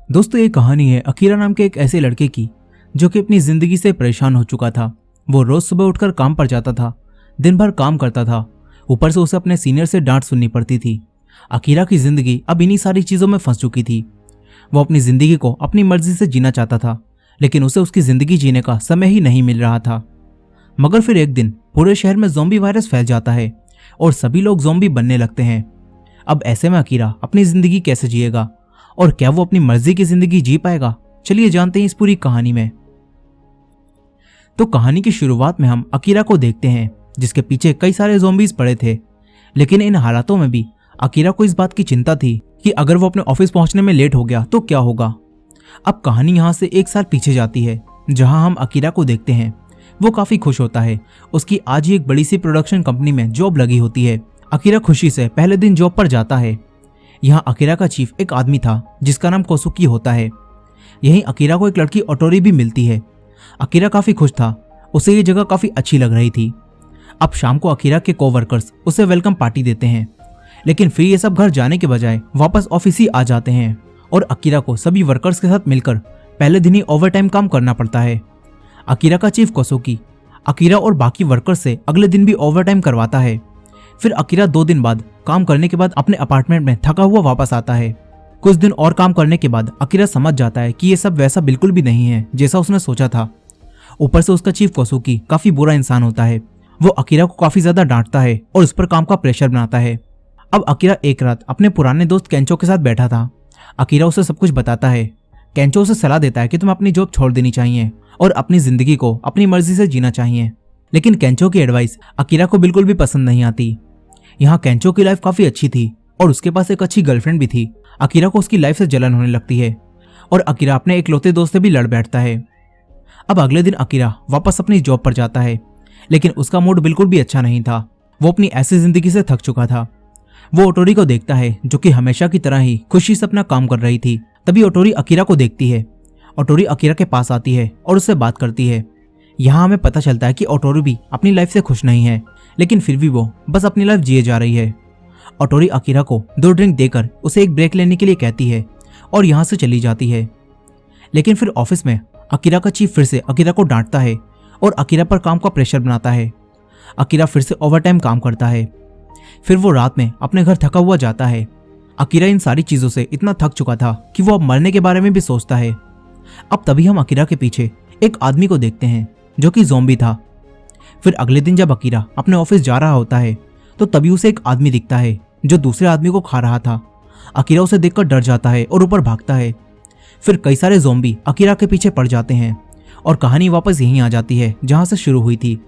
दोस्तों ये कहानी है अकीरा नाम के एक ऐसे लड़के की जो कि अपनी जिंदगी से परेशान हो चुका था। वो रोज सुबह उठकर काम पर जाता था, दिन भर काम करता था, ऊपर से उसे अपने सीनियर से डांट सुननी पड़ती थी। अकीरा की जिंदगी अब इन्हीं सारी चीजों में फंस चुकी थी। वो अपनी जिंदगी को अपनी मर्जी से जीना चाहता था, लेकिन उसे उसकी जिंदगी जीने का समय ही नहीं मिल रहा था। मगर फिर एक दिन पूरे शहर में ज़ॉम्बी वायरस फैल जाता है और सभी लोग ज़ॉम्बी बनने लगते हैं। अब ऐसे में अकीरा अपनी जिंदगी कैसे जिएगा और क्या वो अपनी मर्जी की जिंदगी जी पाएगा? चलिए जानते हैं इस पूरी कहानी में। तो कहानी की शुरुआत में हम अकीरा को देखते हैं जिसके पीछे कई सारे ज़ॉम्बीज पड़े थे। लेकिन इन हालातों में भी अकीरा को इस बात की चिंता थी कि अगर वो अपने ऑफिस पहुंचने में लेट हो गया तो क्या होगा। अब कहानी यहाँ से एक साल पीछे जाती है जहां हम अकीरा को देखते हैं। वो काफी खुश होता है, उसकी आज ही एक बड़ी सी प्रोडक्शन कंपनी में जॉब लगी होती है। अकीरा खुशी से पहले दिन जॉब पर जाता है। यहाँ अकीरा का चीफ एक आदमी था जिसका नाम कोसुकी होता है। यहीं अकीरा को एक लड़की ओटोरी भी मिलती है। अकीरा काफी खुश था, उसे ये जगह काफी अच्छी लग रही थी। अब शाम को अकीरा के कोवर्कर्स उसे वेलकम पार्टी देते हैं, लेकिन फिर ये सब घर जाने के बजाय वापस ऑफिस ही आ जाते हैं और अकीरा को सभी वर्कर्स के साथ मिलकर पहले दिन ही ओवरटाइम काम करना पड़ता है। अकीरा का चीफ कोसुकी अकीरा और बाकी वर्कर्स से अगले दिन भी ओवरटाइम करवाता है। फिर अकीरा 2 दिन बाद काम करने के बाद अपने अपार्टमेंट में थका हुआ वापस आता है। कुछ दिन और काम करने के बाद अकीरा समझ जाता है कि ये सब वैसा बिल्कुल भी नहीं है जैसा उसने सोचा था। ऊपर से उसका चीफ कोसुकी काफी बुरा इंसान होता है। वो अकीरा को काफी ज्यादा डांटता है और उस पर काम का प्रेशर बनाता है। अब अकीरा एक रात अपने पुराने दोस्त केंचो के साथ बैठा था। अकीरा उसे सब कुछ बताता है। केंचो उसे सलाह देता है कि तुम्हें अपनी जॉब छोड़ देनी चाहिए और अपनी जिंदगी को अपनी मर्जी से जीना चाहिए। लेकिन केंचो की एडवाइस अकीरा को बिल्कुल भी पसंद नहीं आती। यहाँ केंचो की लाइफ काफी अच्छी थी और उसके पास एक अच्छी गर्लफ्रेंड भी थी। अकीरा को उसकी लाइफ से जलन होने लगती है और अकीरा अपने इकलौते दोस्त से भी लड़ बैठता है। अब अगले दिन अकीरा वापस अपनी जॉब पर जाता है, लेकिन उसका मूड बिल्कुल भी अच्छा नहीं था। वो अपनी ऐसी जिंदगी से थक चुका था। वो ओटोरी को देखता है जो कि हमेशा की तरह ही खुशी से अपना काम कर रही थी। तभी ओटोरी अकीरा को देखती है। ओटोरी अकीरा के पास आती है और उससे बात करती है। यहाँ हमें पता चलता है कि ओटोरी भी अपनी लाइफ से खुश नहीं है, लेकिन फिर भी वो बस अपनी लाइफ जिए जा रही है। ओटोरी अकीरा को 2 ड्रिंक देकर उसे एक ब्रेक लेने के लिए कहती है और यहाँ से चली जाती है। लेकिन फिर ऑफिस में अकीरा का चीफ फिर से अकीरा को डांटता है और अकीरा पर काम का प्रेशर बनाता है। अकीरा फिर से ओवरटाइम काम करता है। फिर वो रात में अपने घर थका हुआ जाता है। अकीरा इन सारी चीजों से इतना थक चुका था कि वो अब मरने के बारे में भी सोचता है। अब तभी हम अकीरा के पीछे एक आदमी को देखते हैं जो कि ज़ॉम्बी था। फिर अगले दिन जब अकीरा अपने ऑफिस जा रहा होता है तो तभी उसे एक आदमी दिखता है जो दूसरे आदमी को खा रहा था। अकीरा उसे देखकर डर जाता है और ऊपर भागता है। फिर कई सारे ज़ॉम्बी अकीरा के पीछे पड़ जाते हैं और कहानी वापस यहीं आ जाती है जहां से शुरू हुई थी।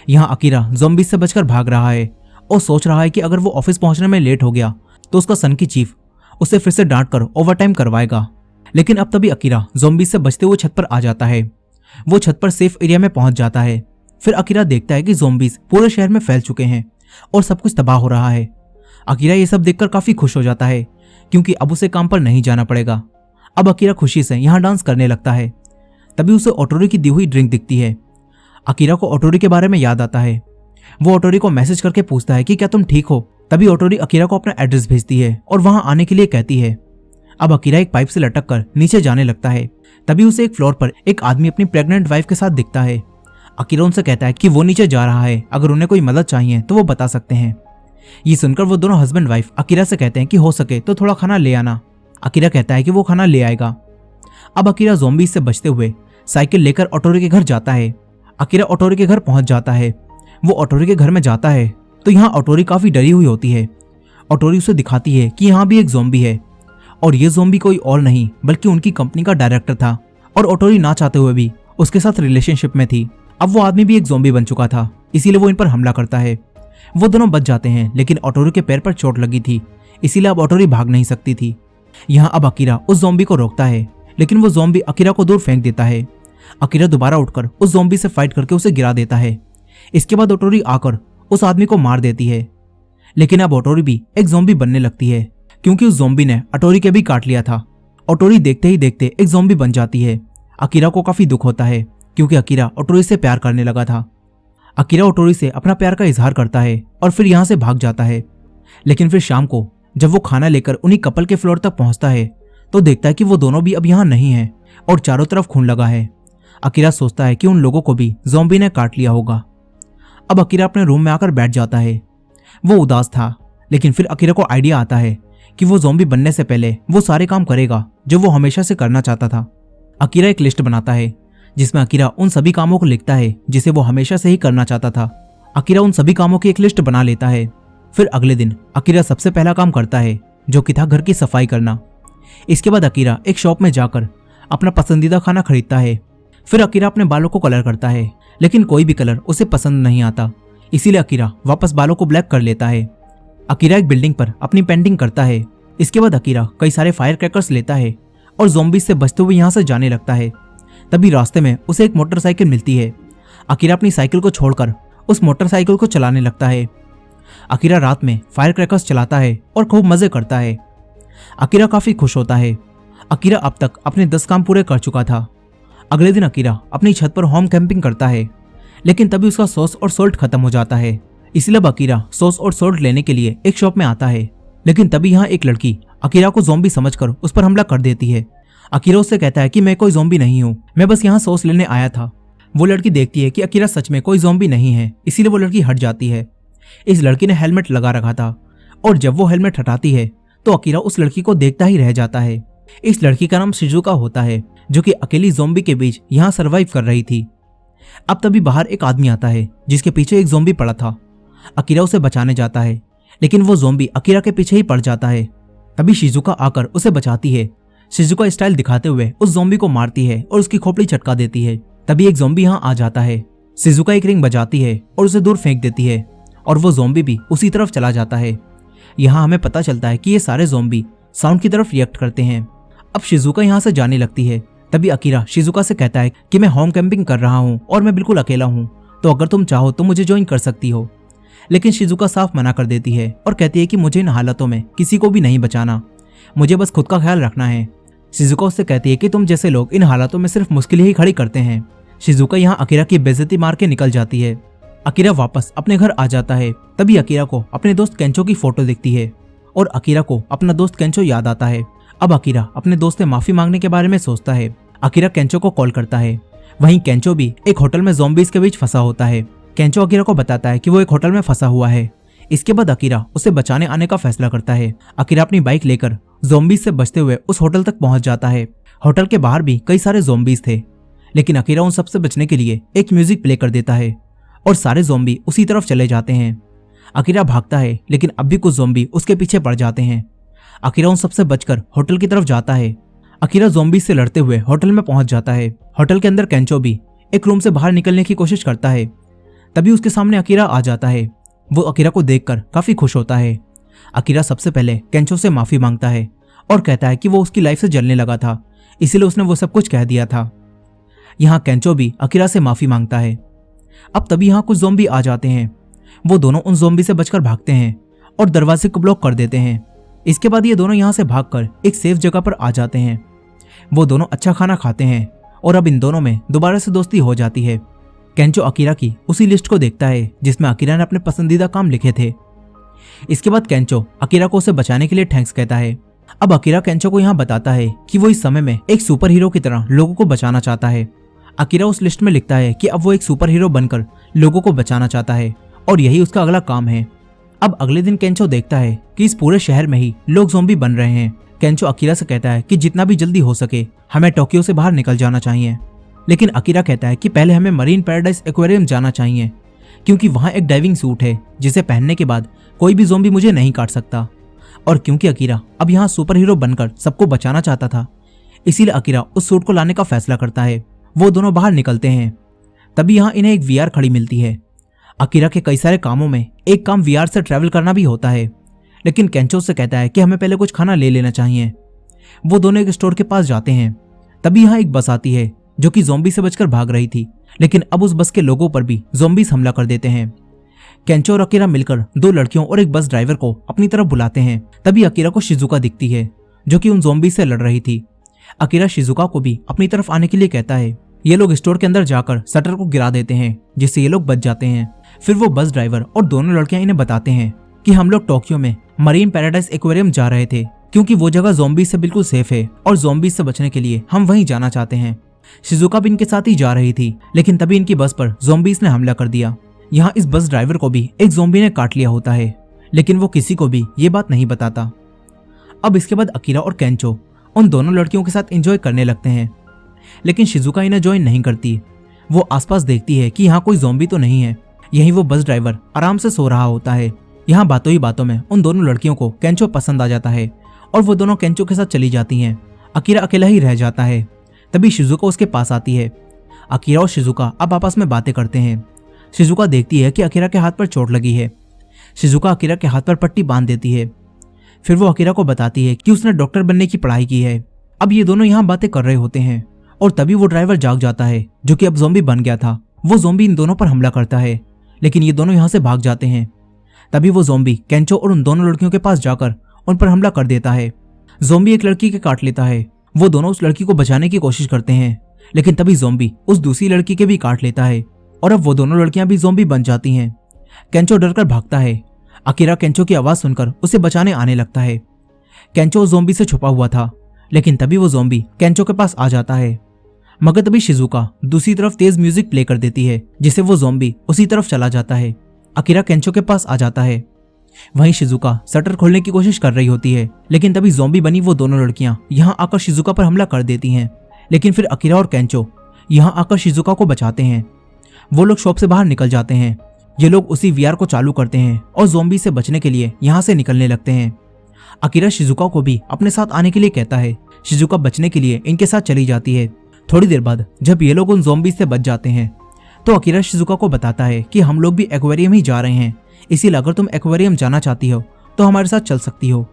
यहाँ अकीरा ज़ॉम्बी से बचकर भाग रहा है और सोच रहा है कि अगर वो ऑफिस पहुंचने में लेट हो गया तो उसका सन की चीफ उसे फिर से डांट कर ओवरटाइम करवाएगा। लेकिन अब तभी अकीरा ज़ॉम्बी से बचते हुए छत पर आ जाता है। वो छत पर सेफ एरिया में पहुंच जाता है। फिर अकीरा देखता है कि ज़ॉम्बीज पूरे शहर में फैल चुके हैं और सब कुछ तबाह हो रहा है। अकीरा ये सब देखकर काफी खुश हो जाता है क्योंकि अब उसे काम पर नहीं जाना पड़ेगा। अब अकीरा खुशी से यहाँ डांस करने लगता है। तभी उसे ओटोरी की दी हुई ड्रिंक दिखती है। अकीरा को ओटोरी के बारे में याद आता है। वो ओटोरी को मैसेज करके पूछता है कि क्या तुम ठीक हो। तभी ओटोरी अकीरा को अपना एड्रेस भेजती है और वहां आने के लिए कहती है। अब अकीरा एक पाइप से लटक कर नीचे जाने लगता है। तभी उसे एक फ्लोर पर एक आदमी अपनी प्रेग्नेंट वाइफ के साथ दिखता है। अकीरा उनसे कहता है कि वो नीचे जा रहा है, अगर उन्हें कोई मदद चाहिए तो वो बता सकते हैं। ये सुनकर वो दोनों हस्बैंड वाइफ अकीरा से कहते हैं कि हो सके तो थोड़ा खाना ले आना। अकीरा कहता है कि वो खाना ले आएगा। अब अकीरा ज़ॉम्बी से बचते हुए साइकिल लेकर ओटोरी के घर जाता है। अकीरा ओटोरी के घर पहुंच जाता है। वो ओटोरी के घर में जाता है तो यहाँ ओटोरी काफी डरी हुई होती है। ओटोरी उसे दिखाती है कि यहाँ भी एक ज़ॉम्बी है और ये ज़ॉम्बी कोई और नहीं बल्कि उनकी कंपनी का डायरेक्टर था और ओटोरी ना चाहते हुए भी उसके साथ रिलेशनशिप में थी। अब वो आदमी भी एक ज़ॉम्बी बन चुका था, इसीलिए वो इन पर हमला करता है। वो दोनों बच जाते हैं, लेकिन ओटोरी के पैर पर चोट लगी थी, इसीलिए अब ओटोरी भाग नहीं सकती थी। यहाँ अब अकीरा उस ज़ॉम्बी को रोकता है, लेकिन वो ज़ॉम्बी अकीरा को दूर फेंक देता है। अकीरा दोबारा उठकर उस ज़ॉम्बी से फाइट करके उसे गिरा देता है। इसके बाद ओटोरी आकर उस आदमी को मार देती है। लेकिन अब ओटोरी भी एक ज़ॉम्बी बनने लगती है क्योंकि उस ज़ॉम्बी ने ओटोरी के भी काट लिया था। ओटोरी देखते ही देखते एक ज़ॉम्बी बन जाती है। अकीरा को काफी दुख होता है क्योंकि अकीरा ओटोरी से प्यार करने लगा था। अकीरा ओटोरी से अपना प्यार का इजहार करता है और फिर यहाँ से भाग जाता है। लेकिन फिर शाम को जब वो खाना लेकर उन्हीं कपल के फ्लोर तक पहुंचता है तो देखता है कि वो दोनों भी अब यहाँ नहीं है और चारों तरफ खून लगा है। अकीरा सोचता है कि उन लोगों को भी ज़ॉम्बी ने काट लिया होगा। अब अकीरा अपने रूम में आकर बैठ जाता है। वो उदास था, लेकिन फिर अकीरा को आइडिया आता है कि वो ज़ॉम्बी बनने से पहले वो सारे काम करेगा जो वो हमेशा से करना चाहता था। अकीरा एक लिस्ट बनाता है जिसमें अकीरा उन सभी कामों को लिखता है जिसे वो हमेशा से ही करना चाहता था। अकीरा उन सभी कामों की एक लिस्ट बना लेता है। फिर अगले दिन अकीरा सबसे पहला काम करता है, जो कि था घर की सफाई करना। इसके बाद अकीरा एक शॉप में जाकर अपना पसंदीदा खाना खरीदता है। फिर अकीरा अपने बालों को कलर करता है, लेकिन कोई भी कलर उसे पसंद नहीं आता, इसीलिए अकीरा वापस बालों को ब्लैक कर लेता है। अकीरा एक बिल्डिंग पर अपनी पेंटिंग करता है। इसके बाद अकीरा कई सारे फायर क्रैकर्स लेता है और ज़ॉम्बीज से बचते हुए यहाँ से जाने लगता है। तभी रास्ते में उसे एक मोटरसाइकिल मिलती है। अकीरा अपनी साइकिल को छोड़कर उस मोटरसाइकिल को चलाने लगता है। अकीरा रात में फायर क्रैकर्स चलाता है और खूब मजे करता है। अकीरा काफी खुश होता है। अकीरा अब तक अपने 10 काम पूरे कर चुका था। अगले दिन अकीरा अपनी छत पर होम कैंपिंग करता है, लेकिन तभी उसका सॉस और सॉल्ट खत्म हो जाता है। इसलिए अब अकीरा सॉस और सॉल्ट लेने के लिए एक शॉप में आता है, लेकिन तभी यहाँ एक लड़की अकीरा को ज़ॉम्बी समझकर उस पर हमला कर देती है। अकीरा उससे कहता है कि मैं कोई ज़ॉम्बी नहीं हूँ, मैं बस यहाँ सॉस लेने आया था। वो लड़की देखती है कि अकीरा सच में कोई ज़ॉम्बी नहीं है, इसीलिए वो लड़की हट जाती है। इस लड़की ने हेलमेट लगा रखा था और जब वो हेलमेट हटाती है तो अकीरा उस लड़की को देखता ही रह जाता है। इस लड़की का नाम शिजुका होता है, जो कि अकेली ज़ॉम्बी के बीच यहाँ सरवाइव कर रही थी। अब तभी बाहर एक आदमी आता है जिसके पीछे एक ज़ॉम्बी पड़ा था। अकीरा उसे बचाने जाता है, लेकिन वो ज़ॉम्बी अकीरा के पीछे ही पड़ जाता है। तभी शिजुका आकर उसे बचाती है। शिजुका स्टाइल दिखाते हुए उस ज़ॉम्बी को मारती है और उसकी खोपड़ी चटका देती है। तभी एक ज़ॉम्बी यहाँ आ जाता है। शिजुका एक रिंग बजाती है और उसे दूर फेंक देती है और वो ज़ॉम्बी भी उसी तरफ चला जाता है। यहाँ हमें पता चलता है कि ये सारे ज़ॉम्बी साउंड की तरफ रिएक्ट करते हैं। अब शिजुका यहाँ से जाने लगती है। तभी अकीरा शिजुका से कहता है कि मैं होम कैंपिंग कर रहा हूँ और मैं बिल्कुल अकेला हूँ, तो अगर तुम चाहो तो मुझे ज्वाइन कर सकती हो। लेकिन शिजुका साफ मना कर देती है और कहती है कि मुझे इन हालातों में किसी को भी नहीं बचाना, मुझे बस खुद का ख्याल रखना है। शिजुका उससे कहती है कि तुम जैसे लोग इन हालातों में सिर्फ मुश्किल ही खड़ी करते हैं। शिजुका यहाँ अकीरा की बेइज्जती मार के निकल जाती है। अकीरा वापस अपने घर आ जाता है। तभी अकीरा को अपने दोस्त केंचो की फोटो दिखती है और अकीरा को अपना दोस्त केंचो याद आता है। अब अकीरा अपने दोस्त से माफी मांगने के बारे में सोचता है। अकीरा केंचो को कॉल करता है। वहीं केंचो भी एक होटल में ज़ॉम्बीज के बीच फंसा होता है। केंचो अकीरा को बताता है कि वो एक होटल में फंसा हुआ है। इसके बाद अकीरा उसे बचाने आने का फैसला करता है। अकीरा अपनी बाइक लेकर ज़ॉम्बीज से बचते हुए उस होटल तक पहुंच जाता है। होटल के बाहर भी कई सारे ज़ॉम्बीज थे, लेकिन अकीरा उन सबसे बचने के लिए एक म्यूजिक प्ले कर देता है और सारे ज़ॉम्बी उसी तरफ चले जाते हैं। अकीरा भागता है, लेकिन अब भी कुछ ज़ॉम्बी उसके पीछे पड़ जाते हैं। अकीरा उन सबसे बचकर होटल की तरफ जाता है। अकीरा ज़ॉम्बी से लड़ते हुए होटल में पहुंच जाता है। होटल के अंदर केंचो भी एक रूम से बाहर निकलने की कोशिश करता है। तभी उसके सामने अकीरा आ जाता है। वो अकीरा को देखकर काफी खुश होता है। अकीरा सबसे पहले केंचो से माफी मांगता है और कहता है कि वो उसकी लाइफ से जलने लगा था, इसीलिए उसने वो सब कुछ कह दिया था। यहाँ केंचो भी अकीरा से माफी मांगता है। अब तभी यहाँ कुछ ज़ॉम्बी आ जाते हैं। वो दोनों उन ज़ॉम्बी से बचकर भागते हैं और दरवाजे को ब्लॉक कर देते हैं। इसके बाद ये दोनों यहाँ से भागकर एक सेफ जगह पर आ जाते हैं। वो दोनों अच्छा खाना खाते हैं और अब इन दोनों में दोबारा से दोस्ती हो जाती है। केंचो अकीरा की उसी लिस्ट को देखता है जिसमें अकीरा ने अपने पसंदीदा काम लिखे थे। इसके बाद केंचो अकीरा को उसे बचाने के लिए थैंक्स कहता है। अब अकीरा केंचो को यहाँ बताता है कि वो इस समय में एक सुपर हीरो की तरह लोगों को बचाना चाहता है। अकीरा उस लिस्ट में लिखता है कि अब वो एक सुपर हीरो बनकर लोगों को बचाना चाहता है और यही उसका अगला काम है। अब अगले दिन केंचो देखता है कि इस पूरे शहर में ही लोग ज़ॉम्बी बन रहे हैं। केंचो अकीरा से कहता है कि जितना भी जल्दी हो सके हमें टोक्यो से बाहर निकल जाना चाहिए, लेकिन अकीरा कहता है कि पहले हमें मरीन पैराडाइज एक्वेरियम जाना चाहिए, क्योंकि वहाँ एक डाइविंग सूट है जिसे पहनने के बाद कोई भी ज़ॉम्बी मुझे नहीं काट सकता। और क्योंकि अकीरा अब यहाँ सुपर हीरो बनकर सबको बचाना चाहता था, इसीलिए अकीरा उस सूट को लाने का फैसला करता है। वो दोनों बाहर निकलते हैं। तभी यहाँ इन्हें एक वीआर खड़ी मिलती है। अकीरा के कई सारे कामों में एक काम वीआर से ट्रैवल करना भी होता है, लेकिन केंचो से कहता है कि हमें पहले कुछ खाना ले लेना चाहिए। वो दोनों एक स्टोर के पास जाते हैं। तभी यहाँ एक बस आती है जो कि ज़ॉम्बी से बचकर भाग रही थी, लेकिन अब उस बस के लोगों पर भी ज़ॉम्बीज हमला कर देते हैं। केंचो और अकीरा मिलकर दो लड़कियों और एक बस ड्राइवर को अपनी तरफ बुलाते हैं। तभी अकीरा को शिजुका दिखती है जो कि उन ज़ॉम्बी से लड़ रही थी। अकीरा शिजुका को भी अपनी तरफ आने के लिए कहता है। ये लोग स्टोर के अंदर जाकर शटर को गिरा देते हैं, जिससे ये लोग बच जाते हैं। फिर वो बस ड्राइवर और दोनों लड़कियां इन्हें बताते हैं कि हम लोग टोक्यो में मरीन पैराडाइज एक्वेरियम जा रहे थे, क्योंकि वो जगह ज़ॉम्बीज से बिल्कुल सेफ है और ज़ॉम्बीज से बचने के लिए हम वहीं जाना चाहते हैं। शिजुका भी इनके साथ ही जा रही थी, लेकिन तभी इनकी बस पर ज़ॉम्बीज ने हमला कर दिया। यहाँ इस बस ड्राइवर को भी एक ज़ॉम्बी ने काट लिया होता है, लेकिन वो किसी को भी ये बात नहीं बताता। अब इसके बाद अकीरा और केंचो उन दोनों लड़कियों के साथ एंजॉय करने लगते हैं, लेकिन शिजुका इन्हें ज्वाइन नहीं करती। वो आसपास देखती है कि यहाँ कोई ज़ॉम्बी तो नहीं है। यहीं वो बस ड्राइवर आराम से सो रहा होता है। यहाँ बातों ही बातों में उन दोनों लड़कियों को केंचो पसंद आ जाता है और वो दोनों केंचो के साथ चली जाती हैं। अकीरा अकेला ही रह जाता है। तभी शिजुका उसके पास आती है। अकीरा और शिजुका अब आपस में बातें करते हैं। शिजुका देखती है कि अकीरा के हाथ पर चोट लगी है। शिजुका अकीरा के हाथ पर पट्टी बांध देती है। फिर वो अकीरा को बताती है कि उसने डॉक्टर बनने की पढ़ाई की है। अब ये दोनों यहाँ बातें कर रहे होते हैं और तभी वो ड्राइवर जाग जाता है, जो कि अब ज़ॉम्बी बन गया था। वो ज़ॉम्बी इन दोनों पर हमला करता है, लेकिन ये दोनों यहाँ से भाग जाते हैं। तभी वो ज़ॉम्बी केंचो और उन दोनों लड़कियों के पास जाकर उन पर हमला कर देता है। ज़ॉम्बी एक लड़की के काट लेता है। वो दोनों उस लड़की को बचाने की कोशिश करते हैं, लेकिन तभी ज़ॉम्बी उस दूसरी लड़की के भी काट लेता है और अब वो दोनों लड़कियां भी ज़ॉम्बी बन जाती हैं। केंचो डरकर भागता है। अकीरा केंचो की आवाज़ सुनकर उसे बचाने आने लगता है। केंचो ज़ॉम्बी से छुपा हुआ था, लेकिन तभी वो ज़ॉम्बी केंचो के पास आ जाता है। मगर तभी शिजुका दूसरी तरफ तेज म्यूजिक प्ले कर देती है, जिससे वो ज़ॉम्बी उसी तरफ चला जाता है। अकीरा केंचो के पास आ जाता है। वहीं शिजुका शटर खोलने की कोशिश कर रही होती है, लेकिन तभी ज़ॉम्बी बनी वो दोनों लड़कियां यहां आकर शिजुका पर हमला कर देती हैं। लेकिन फिर अकीरा और केंचो यहां आकर शिजुका को बचाते हैं। वो लोग शॉप से बाहर निकल जाते हैं। ये लोग उसी वीआर को चालू करते हैं और ज़ॉम्बी से बचने के लिए यहां से निकलने लगते हैं। अकीरा शिजुका को भी अपने साथ आने के लिए कहता है। शिजुका बचने के लिए इनके साथ चली जाती है। थोड़ी देर बाद जब ये लोग उन ज़ॉम्बी से बच जाते हैं तो अकीरा शिजुका को बताता है कि हम लोग भी एक्वेरियम ही जा रहे हैं, इसीलिए अगर तुम एक्वेरियम जाना चाहती हो तो हमारे साथ चल सकती हो।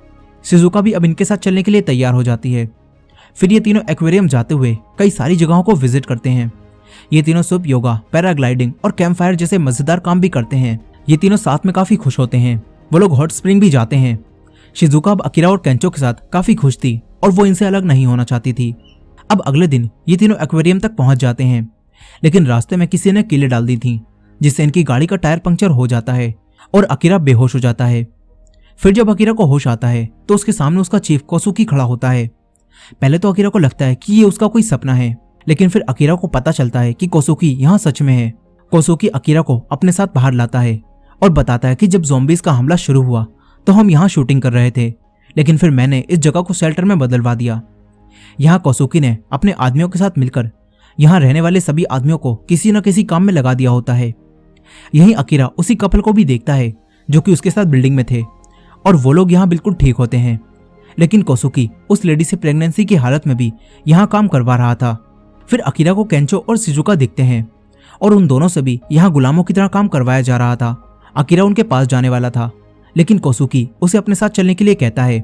शिजुका भी अब इनके साथ चलने के लिए तैयार हो जाती है। फिर ये तीनों एक्वेरियम जाते हुए कई सारी जगहों को विजिट करते हैं। ये तीनों सुप योगा, पैराग्लाइडिंग और कैंप फायर जैसे मजेदार काम भी करते हैं। ये तीनों साथ में काफी खुश होते हैं। वो लोग हॉट स्प्रिंग भी जाते हैं। शिजुका अब अकीरा और केंचो के साथ काफी खुश थी और वो इनसे अलग नहीं होना चाहती थी। अब अगले दिन ये तीनों एक्वेरियम तक पहुंच जाते हैं, लेकिन रास्ते में किसी ने कीलें डाल दी थी, जिससे इनकी गाड़ी का टायर पंक्चर हो जाता है और अकीरा बेहोश हो जाता है। फिर जब अकीरा को होश आता है तो उसके सामने उसका चीफ कोसुकी खड़ा होता है। पहले तो अकीरा को लगता है कि ये उसका कोई सपना है, लेकिन फिर अकीरा को पता चलता है कि कोसुकी यहाँ सच में है। कोसुकी अकीरा को अपने साथ बाहर लाता है और बताता है कि जब ज़ॉम्बीज का हमला शुरू हुआ तो हम यहाँ शूटिंग कर रहे थे, लेकिन फिर मैंने इस जगह को शेल्टर में बदलवा दिया। यहाँ कोसुकी ने अपने आदमियों के साथ मिलकर यहाँ रहने वाले सभी आदमियों को किसी न किसी काम में लगा दिया होता है। यहीं अकीरा उसी कपल को भी देखता है जो कि उसके साथ बिल्डिंग में थे और वो लोग यहाँ बिल्कुल ठीक होते हैं, लेकिन कोसुकी उस लेडी से प्रेगनेंसी की हालत में भी यहाँ काम करवा रहा था। फिर अकीरा को केंचो और शिजुका दिखते हैं और उन दोनों से भी यहाँ गुलामों की तरह काम करवाया जा रहा था। अकीरा उनके पास जाने वाला था, लेकिन कोसुकी उसे अपने साथ चलने के लिए कहता है।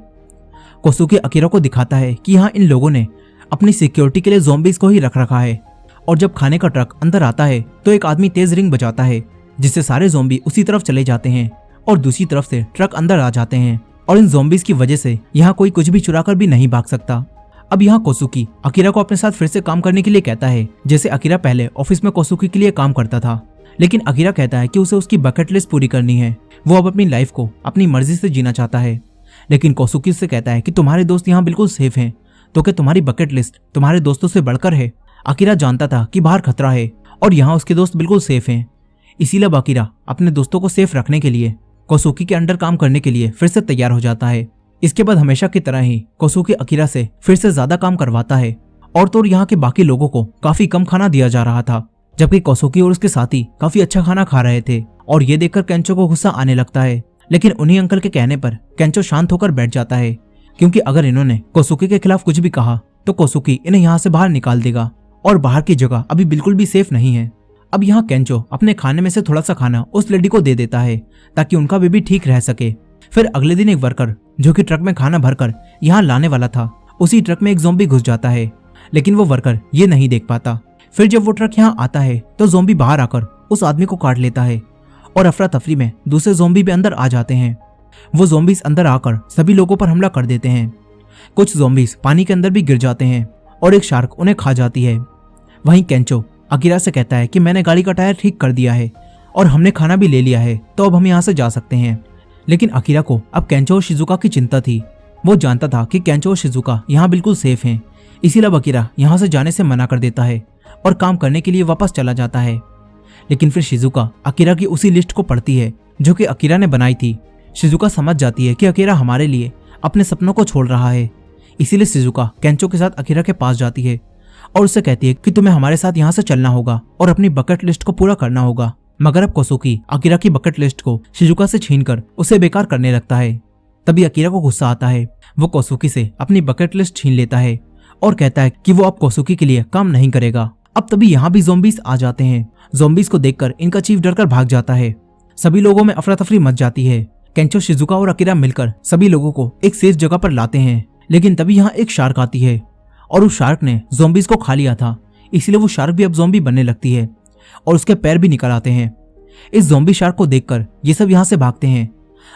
कोसुकी अकीरा को दिखाता है कि यहाँ इन लोगों ने अपनी सिक्योरिटी के लिए ज़ॉम्बीज को ही रख रखा है, और जब खाने का ट्रक अंदर आता है तो एक आदमी तेज रिंग बजाता है, जिससे सारे ज़ॉम्बी उसी तरफ चले जाते हैं और दूसरी तरफ से ट्रक अंदर आ जाते हैं और इन ज़ॉम्बीज की वजह से यहाँ कोई कुछ भी चुरा कर भी नहीं भाग सकता। अब यहाँ कोसुकी अकीरा को अपने साथ फिर से काम करने के लिए कहता है, जैसे अकीरा पहले ऑफिस में कोसुकी के लिए काम करता था, लेकिन अकीरा कहता है कि उसे उसकी बकेट लिस्ट पूरी करनी है। वो अब अपनी लाइफ को अपनी मर्जी से जीना चाहता है, लेकिन कोसुकी से कहता है कि तुम्हारे दोस्त यहाँ बिल्कुल सेफ हैं, तो क्या तुम्हारी बकेट लिस्ट तुम्हारे दोस्तों से बढ़कर है? अकीरा जानता था कि बाहर खतरा है और यहाँ उसके दोस्त बिल्कुल सेफ हैं, इसीलिए अब अकीरा अपने दोस्तों को सेफ रखने के लिए कोसुकी के अंडर काम करने के लिए फिर से तैयार हो जाता है। इसके बाद हमेशा की तरह ही कोसुकी अकीरा से फिर से ज्यादा काम करवाता है और तो यहाँ के बाकी लोगों को काफी कम खाना दिया जा रहा था, जबकि कोसुकी और उसके साथी काफी अच्छा खाना खा रहे थे। और ये देखकर केंचो को गुस्सा आने लगता है, लेकिन उन्हीं अंकल के कहने पर केंचो शांत होकर बैठ जाता है, क्योंकि अगर इन्होंने कोसुकी के खिलाफ कुछ भी कहा तो कोसुकी इन्हें यहाँ से बाहर निकाल देगा और बाहर की जगह अभी बिल्कुल भी सेफ नहीं है। अब यहाँ केंचो अपने खाने में से थोड़ा सा खाना उस लेडी को दे देता है ताकि उनका बेबी ठीक रह सके। फिर अगले दिन एक वर्कर जो कि ट्रक में खाना भरकर यहाँ लाने वाला था, उसी ट्रक में एक ज़ॉम्बी घुस जाता है, लेकिन वो वर्कर ये नहीं देख पाता। फिर जब वो ट्रक यहाँ आता है तो ज़ॉम्बी बाहर आकर उस आदमी को काट लेता है और अफरा तफरी में दूसरे ज़ॉम्बी भी अंदर आ जाते हैं। वो ज़ॉम्बीज अंदर आकर सभी लोगों पर हमला कर देते हैं। कुछ ज़ॉम्बीज पानी के अंदर भी गिर जाते हैं और एक शार्क उन्हें खा जाती है। वहीं केंचो अकीरा से कहता है कि मैंने गाड़ी का टायर ठीक कर दिया है और हमने खाना भी ले लिया है, तो अब हम यहाँ से जा सकते हैं। लेकिन अकीरा को अब केंचो और शिजुका की चिंता थी वो जानता था कि केंचो और शिजुका यहाँ बिल्कुल सेफ हैं, इसीलिए अब अकीरा यहाँ से जाने से मना कर देता है और काम करने के लिए वापस चला जाता है। लेकिन फिर शिजुका अकीरा की उसी लिस्ट को पढ़ती है जो कि अकीरा ने बनाई थी। शिजुका समझ जाती है कि अकीरा हमारे लिए अपने सपनों को छोड़ रहा है, इसीलिए शिजुका केंचो के साथ अकीरा के पास जाती है और उससे कहती है कि तुम्हें हमारे साथ यहाँ से चलना होगा और अपनी बकेट लिस्ट को पूरा करना होगा। मगर अब कोसुकी अकीरा की बकेट लिस्ट को शिजुका से छीनकर उसे बेकार करने लगता है। तभी अकीरा को गुस्सा आता है, वो कोसुकी से अपनी बकेट लिस्ट छीन लेता है और कहता है कि वो अब कोसुकी के लिए काम नहीं करेगा। अब तभी यहाँ भी ज़ॉम्बीज आ जाते हैं। ज़ॉम्बीज को देखकर इनका चीफ डरकर भाग जाता है। सभी लोगों में अफरा तफरी मच जाती है। केंचो, शिजुका और अकीरा मिलकर सभी लोगों को एक सेफ जगह पर लाते हैं। लेकिन तभी यहाँ एक शार्क आती है और उस शार्क ने ज़ॉम्बीज को खा लिया था, इसलिए वो शार्क भी अब ज़ॉम्बी बनने लगती है और उसके पैर भी निकल आते हैं। इस ज़ॉम्बी शार्क को देखकर ये सब यहाँ से भागते हैं।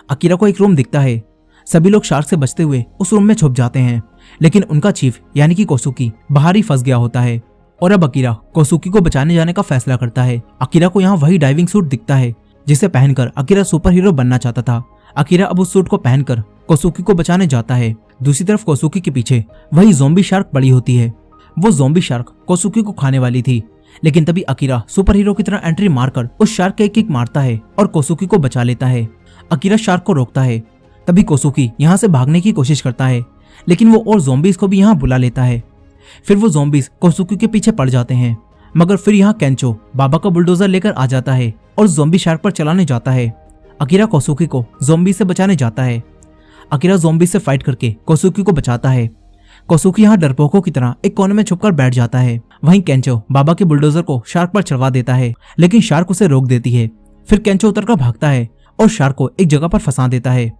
अकीरा को एक रूम दिखता है। सभी लोग शार्क से बचते हुए उस रूम में छुप जाते हैं, लेकिन उनका चीफ यानी कि कोसुकी बाहर ही फंस गया होता है और अब अकीरा कोसुकी को बचाने जाने का फैसला करता है। अकीरा को यहाँ वही डाइविंग सूट दिखता है जिसे पहनकर अकीरा सुपर हीरो बनना चाहता था। अकीरा अब उस सूट को पहनकर कोसुकी को बचाने जाता है। दूसरी तरफ कोसुकी के पीछे वही ज़ॉम्बी शार्क पड़ी होती है। वो ज़ॉम्बी शार्क कोसुकी को खाने वाली थी, लेकिन तभी अकीरा सुपर हीरो की तरह एंट्री मारकर उस शार्क के एक किक मारता है और कोसुकी को बचा लेता है। अकीरा शार्क को रोकता है। तभी कोसुकी यहाँ से भागने की कोशिश करता है, लेकिन वो और ज़ॉम्बीज को भी यहाँ बुला लेता है। फिर वो ज़ॉम्बीज कोसुकी के पीछे पड़ जाते हैं, मगर फिर यहाँ केंचो बाबा का बुलडोजर लेकर आ जाता है और ज़ॉम्बी शार्क पर चलाने जाता है। अकीरा कोसुकी को ज़ॉम्बी से बचाने जाता है। अकीरा ज़ॉम्बी से फाइट करके कोसुकी को बचाता है। कोसुकी यहाँ डरपोकों की तरह एक कोने में छुपकर बैठ जाता है। वहीं केंचो बाबा के बुलडोजर को शार्क पर चढ़वा देता है, लेकिन शार्क उसे रोक देती है। फिर केंचो उतरकर भागता है और शार्क को एक जगह पर फंसा देता है।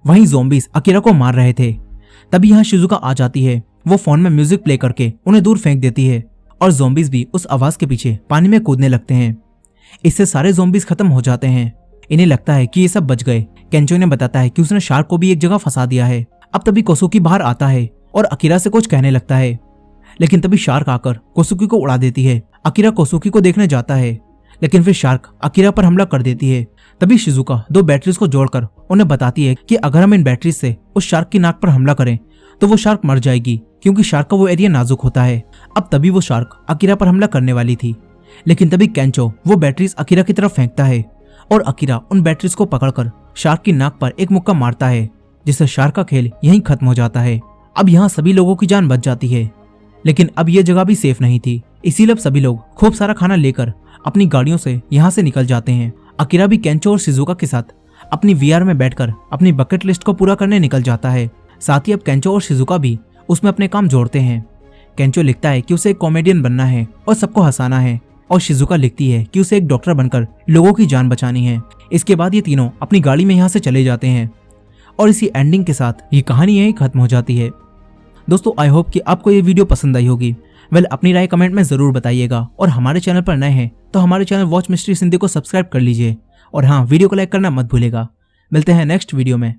वहीं ज़ॉम्बीज अकीरा को मार रहे थे। तभी यहाँ शिजुका आ जाती है। वो फोन में म्यूजिक प्ले करके उन्हें दूर फेंक देती है और ज़ॉम्बीज भी उस आवाज के पीछे पानी में कूदने लगते हैं। इससे सारे ज़ॉम्बीज खत्म हो जाते हैं। इन्हें लगता है कि ये सब बच गए। केंचो ने बताता है कि उसने शार्क को भी एक जगह फंसा दिया है। अब तभी कोसुकी बाहर आता है और अकीरा से कुछ कहने लगता है, लेकिन तभी शार्क आकर कोसुकी को उड़ा देती है। अकीरा कोसुकी को देखने जाता है, लेकिन फिर शार्क अकीरा पर हमला कर देती है। तभी शिजुका 2 बैटरीज को जोड़कर उन्हें बताती है कि अगर हम इन बैटरीज से उस शार्क की नाक पर हमला करें तो वो शार्क मर जाएगी, क्योंकि शार्क का वो एरिया नाजुक होता है। अब तभी वो शार्क अकीरा पर हमला करने वाली थी, लेकिन तभी केंचो वो बैटरीज अकीरा की तरफ फेंकता है और अकीरा उन बैटरीज को पकड़कर शार्क की नाक पर एक मुक्का मारता है, जिससे शार्क का खेल यहीं खत्म हो जाता है। अब यहाँ सभी लोगों की जान बच जाती है, लेकिन अब ये जगह भी सेफ नहीं थी, इसीलिए अब सभी लोग खूब सारा खाना लेकर अपनी गाड़ियों से यहाँ से निकल जाते हैं। अकीरा भी केंचो और शिजुका के साथ अपनी वीआर में बैठकर अपनी बकेट लिस्ट को पूरा करने निकल जाता है। साथ ही अब केंचो और शिजुका भी उसमें अपने काम जोड़ते हैं। केंचो लिखता है कि उसे एक कॉमेडियन बनना है और सबको हंसाना है, और शिजुका लिखती है कि उसे एक डॉक्टर बनकर लोगों की जान बचानी है। इसके बाद ये तीनों अपनी गाड़ी में यहाँ से चले जाते हैं और इसी एंडिंग के साथ ये कहानी यहीं खत्म हो जाती है। दोस्तों, आई होप कि आपको ये वीडियो पसंद आई होगी। अपनी राय कमेंट में जरूर बताइएगा, और हमारे चैनल पर नए हैं तो हमारे चैनल वॉच मिस्ट्री सिंधी को सब्सक्राइब कर लीजिए, और हाँ, वीडियो को लाइक करना मत भूलेगा। मिलते हैं नेक्स्ट वीडियो में।